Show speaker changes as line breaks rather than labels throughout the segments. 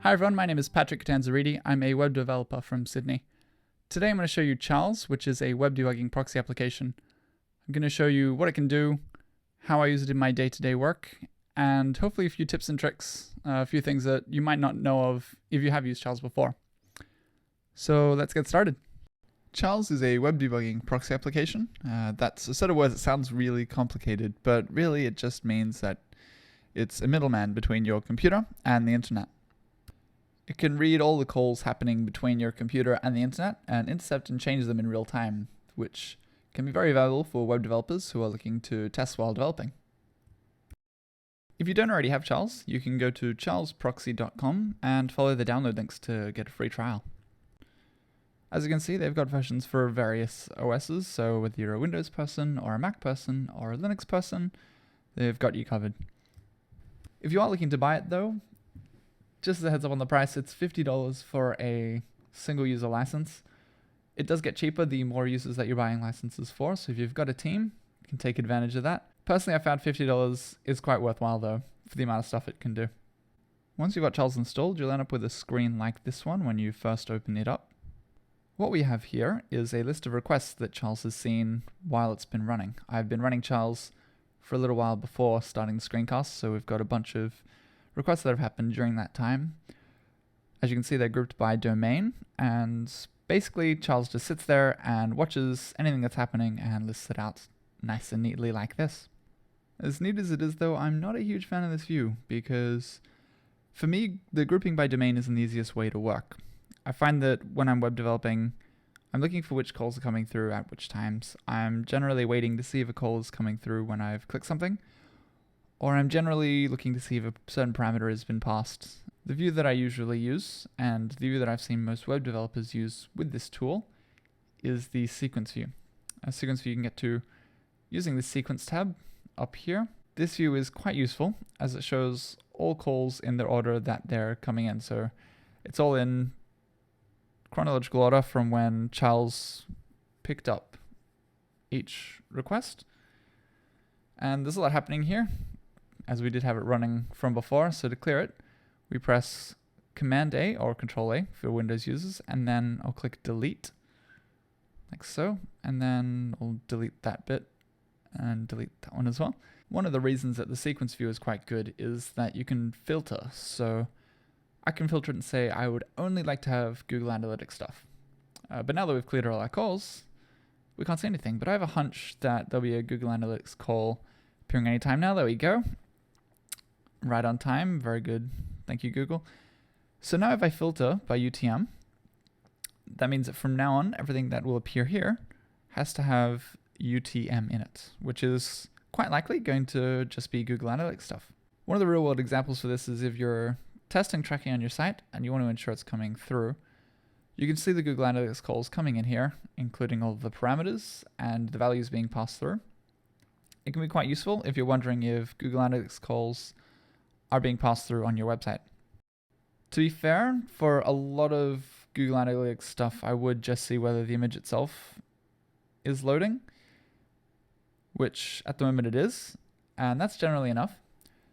Hi everyone, my name is Patrick Catanzariti. I'm a web developer from Sydney. Today I'm going to show you Charles, which is a web debugging proxy application. I'm going to show you what it can do, how I use it in my day-to-day work, and hopefully a few tips and tricks, a few things that you might not know of if you have used Charles before. So let's get started. Charles is a web debugging proxy application. That's a set of words that sounds really complicated, but really it just means that it's a middleman between your computer and the internet. It can read all the calls happening between your computer and the internet and intercept and change them in real time, which can be very valuable for web developers who are looking to test while developing. If you don't already have Charles, you can go to charlesproxy.com and follow the download links to get a free trial. As you can see, they've got versions for various OSs, so whether you're a Windows person or a Mac person or a Linux person, they've got you covered. If you are looking to buy it though, just as a heads up on the price, it's $50 for a single user license. It does get cheaper the more users that you're buying licenses for, so if you've got a team, you can take advantage of that. Personally, I found $50 is quite worthwhile though, for the amount of stuff it can do. Once you've got Charles installed, you'll end up with a screen like this one when you first open it up. What we have here is a list of requests that Charles has seen while it's been running. I've been running Charles for a little while before starting the screencast, so we've got a bunch of requests that have happened during that time. As you can see, they're grouped by domain, and basically Charles just sits there and watches anything that's happening and lists it out nice and neatly like this. As neat as it is though, I'm not a huge fan of this view because for me, the grouping by domain isn't the easiest way to work. I find that when I'm web developing, I'm looking for which calls are coming through at which times. I'm generally waiting to see if a call is coming through when I've clicked something, or I'm generally looking to see if a certain parameter has been passed. The view that I usually use, and the view that I've seen most web developers use with this tool, is the sequence view. A sequence view you can get to using the sequence tab up here. This view is quite useful as it shows all calls in the order that they're coming in. So it's all in chronological order from when Charles picked up each request. And there's a lot happening here, as we did have it running from before. So to clear it, we press Command A or Control A for Windows users, and then I'll click Delete, like so, and then I'll delete that bit and delete that one as well. One of the reasons that the sequence view is quite good is that you can filter. So I can filter it and say I would only like to have Google Analytics stuff. But now that we've cleared all our calls, we can't see anything. But I have a hunch that there'll be a Google Analytics call appearing anytime now. There we go. Right on time. Very good. Thank you, Google. So now if I filter by UTM, that means that from now on, everything that will appear here has to have UTM in it, which is quite likely going to just be Google Analytics stuff. One of the real world examples for this is if you're testing tracking on your site and you want to ensure it's coming through, you can see the Google Analytics calls coming in here, including all of the parameters and the values being passed through. It can be quite useful if you're wondering if Google Analytics calls are being passed through on your website. To be fair, for a lot of Google Analytics stuff, I would just see whether the image itself is loading, which at the moment it is, and that's generally enough.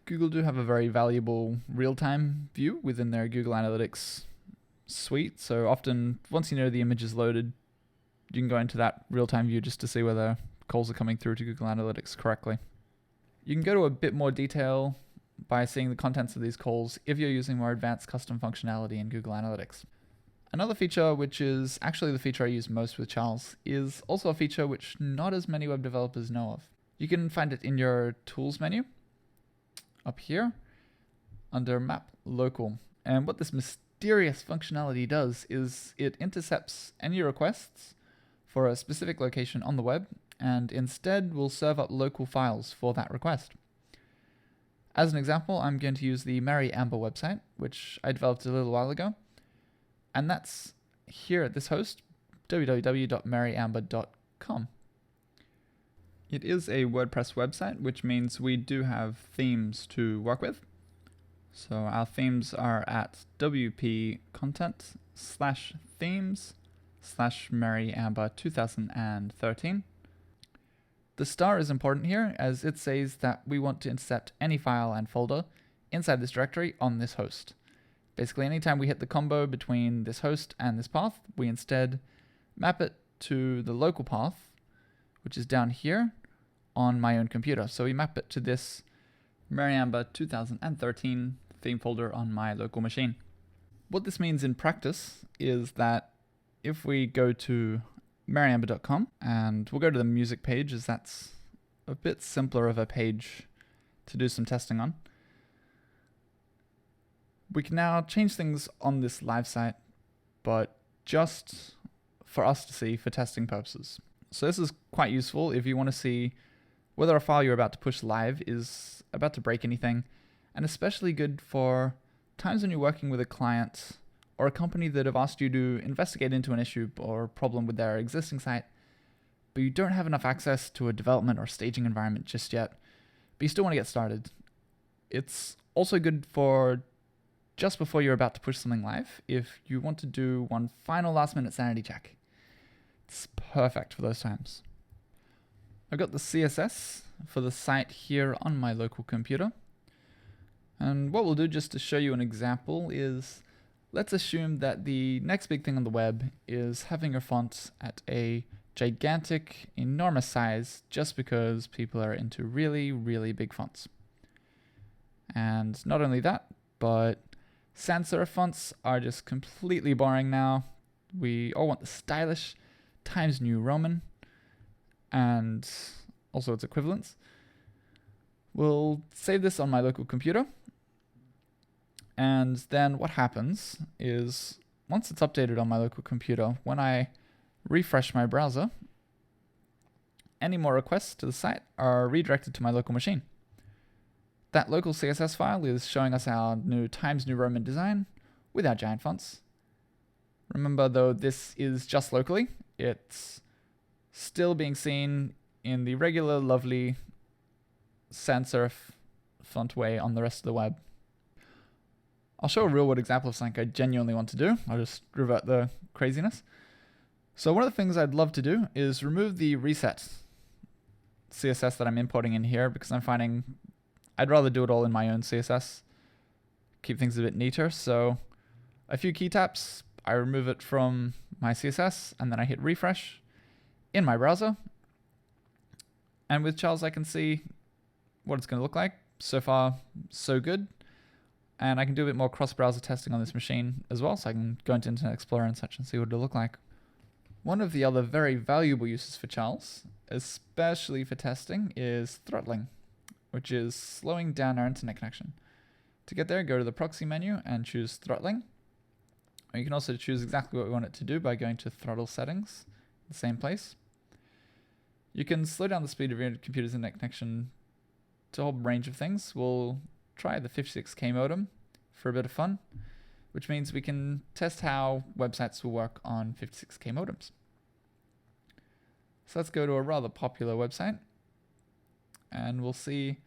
Google do have a very valuable real-time view within their Google Analytics suite, so often once you know the image is loaded, you can go into that real-time view just to see whether calls are coming through to Google Analytics correctly. You can go to a bit more detail by seeing the contents of these calls if you're using more advanced custom functionality in Google Analytics. Another feature, which is actually the feature I use most with Charles, is also a feature which not as many web developers know of. You can find it in your Tools menu, up here, under Map Local. And what this mysterious functionality does is it intercepts any requests for a specific location on the web, and instead will serve up local files for that request. As an example, I'm going to use the Mary Amber website, which I developed a little while ago. And that's here at this host, www.maryamber.com. It is a WordPress website, which means we do have themes to work with. So our themes are at wp-content/themes/maryamber2013. The star is important here as it says that we want to intercept any file and folder inside this directory on this host. Basically, anytime we hit the combo between this host and this path, we instead map it to the local path, which is down here on my own computer. So we map it to this Mariamba 2013 theme folder on my local machine. What this means in practice is that if we go to mariamba.com, and we'll go to the music page, as that's a bit simpler of a page to do some testing on, we can now change things on this live site, but just for us to see for testing purposes. So this is quite useful if you want to see whether a file you're about to push live is about to break anything, and especially good for times when you're working with a client or a company that have asked you to investigate into an issue or problem with their existing site, but you don't have enough access to a development or staging environment just yet, but you still want to get started. It's also good for just before you're about to push something live if you want to do one final last minute sanity check. It's perfect for those times. I've got the CSS for the site here on my local computer. And what we'll do, just to show you an example, is let's assume that the next big thing on the web is having your font at a gigantic, enormous size just because people are into really, really big fonts. And not only that, but sans serif fonts are just completely boring now. We all want the stylish Times New Roman and also its equivalents. We'll save this on my local computer. And then what happens is, once it's updated on my local computer, when I refresh my browser, any more requests to the site are redirected to my local machine. That local CSS file is showing us our new Times New Roman design with our giant fonts. Remember though, this is just locally. It's still being seen in the regular, lovely sans serif font way on the rest of the web. I'll show a real world example of something I genuinely want to do. I'll just revert the craziness. So one of the things I'd love to do is remove the reset CSS that I'm importing in here, because I'm finding I'd rather do it all in my own CSS, keep things a bit neater. So a few key taps, I remove it from my CSS, and then I hit refresh in my browser. And with Charles, I can see what it's going to look like. So far, so good. And I can do a bit more cross-browser testing on this machine as well, so I can go into Internet Explorer and such and see what it'll look like. One of the other very valuable uses for Charles, especially for testing, is throttling, which is slowing down our internet connection. To get there, go to the proxy menu and choose throttling. Or you can also choose exactly what we want it to do by going to throttle settings, the same place. You can slow down the speed of your computer's internet connection to a whole range of things. We'll try the 56K modem for a bit of fun, which means we can test how websites will work on 56K modems. So let's go to a rather popular website and we'll see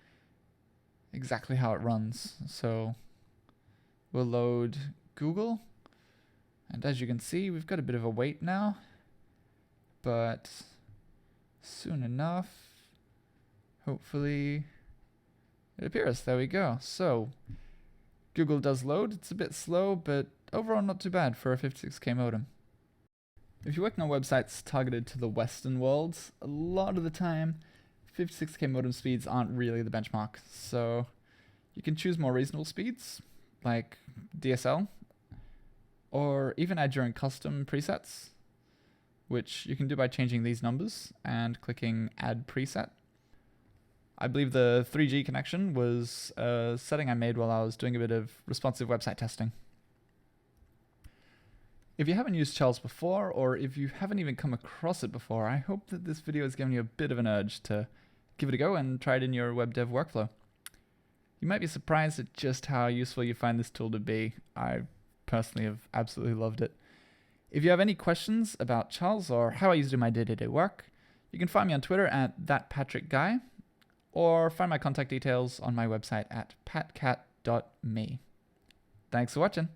exactly how it runs. So we'll load Google, and as you can see, we've got a bit of a wait now, but soon enough, hopefully, it appears. There we go. So Google does load. It's a bit slow, but overall not too bad for a 56K modem. If you're working on websites targeted to the Western world, a lot of the time 56K modem speeds aren't really the benchmark. So you can choose more reasonable speeds like DSL, or even add your own custom presets, which you can do by changing these numbers and clicking Add Preset. I believe the 3G connection was a setting I made while I was doing a bit of responsive website testing. If you haven't used Charles before, or if you haven't even come across it before, I hope that this video has given you a bit of an urge to give it a go and try it in your web dev workflow. You might be surprised at just how useful you find this tool to be. I personally have absolutely loved it. If you have any questions about Charles or how I use it in my day-to-day work, you can find me on Twitter at thatpatrickguy, or find my contact details on my website at patcat.me. Thanks for watching.